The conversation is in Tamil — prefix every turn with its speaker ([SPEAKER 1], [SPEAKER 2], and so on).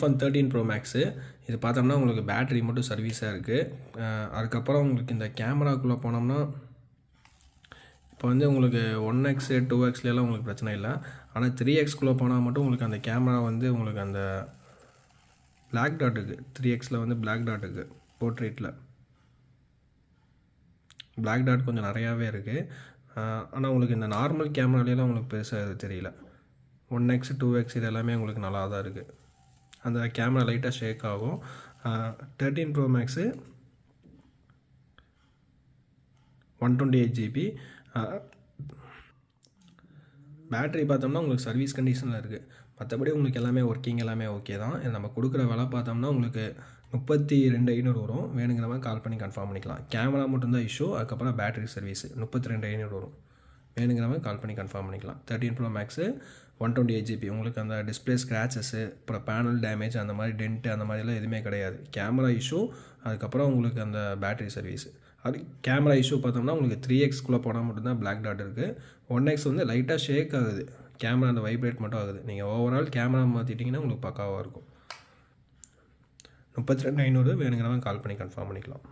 [SPEAKER 1] iPhone 13 Pro Max இது பார்த்தோம்னா உங்களுக்கு பேட்டரி மட்டும் சர்வீஸாக இருக்குது. அதுக்கப்புறம் உங்களுக்கு இந்த கேமராக்குள்ளே போனோம்னா இப்போ வந்து உங்களுக்கு 1x 2xலாம் உங்களுக்கு பிரச்சனை இல்லை. ஆனால் 3xக்குள்ளே போனால் மட்டும் உங்களுக்கு அந்த கேமரா வந்து உங்களுக்கு அந்த பிளாக் டாட் இருக்குது. 3xல வந்து பிளாக் டாட் இருக்குது. போர்ட்ரேட்டில் பிளாக் டாட் கொஞ்சம் நிறையாவே இருக்குது. ஆனால் உங்களுக்கு இந்த நார்மல் கேமராலேலாம் உங்களுக்கு பெருசாக அது தெரியல. 1x 2x இது எல்லாமே உங்களுக்கு நல்லா தான் இருக்குது. அந்த கேமரா லைட்டாக ஷேக் ஆகும். 13 Pro Max 128 GB. பேட்ரி பார்த்தோம்னா உங்களுக்கு சர்வீஸ் கண்டிஷனில் இருக்குது. மற்றபடி உங்களுக்கு எல்லாமே ஒர்க்கிங் எல்லாமே ஓகே தான். நம்ம கொடுக்குற விலை பார்த்தோம்னா உங்களுக்கு 32,500 வரும். வேணுங்கிற மாதிரி கால் பண்ணி கன்ஃபார்ம் பண்ணிக்கலாம். கேமரா மட்டும்தான் இஷ்யூ. அதுக்கப்புறம் பேட்டரி சர்வீஸ் 32,500 வரும். வேணுங்கிற மாதிரி கால் பண்ணி கன்ஃபார்ம் பண்ணிக்கலாம். 13 Pro Max 128 GB. உங்களுக்கு அந்த டிஸ்பிளே ஸ்க்ராச்சஸ்ஸு, அப்புறம் பேனல் டேமேஜ், அந்த மாதிரி டென்ட்டு அந்த மாதிரிலாம் எதுவுமே கிடையாது. கேமரா இஷ்யூ, அதுக்கப்புறம் உங்களுக்கு அந்த பேட்டரி சர்வீஸ். அது கேமரா இஷ்யூ பார்த்தோம்னா உங்களுக்கு 3xக்குள்ளே போனால் மட்டும்தான் பிளாக் டாட் இருக்குது. 1x வந்து லைட்டாக ஷேக் ஆகுது. கேமரா அந்த வைப்ரேட் மட்டும் ஆகுது. நீங்கள் ஓவரால் கேமரா மாற்றிட்டிங்கன்னா உங்களுக்கு பக்காவாக இருக்கும். 32,500 வேணுங்கிறவங்க கால் பண்ணி கன்ஃபார்ம் பண்ணிக்கலாம்.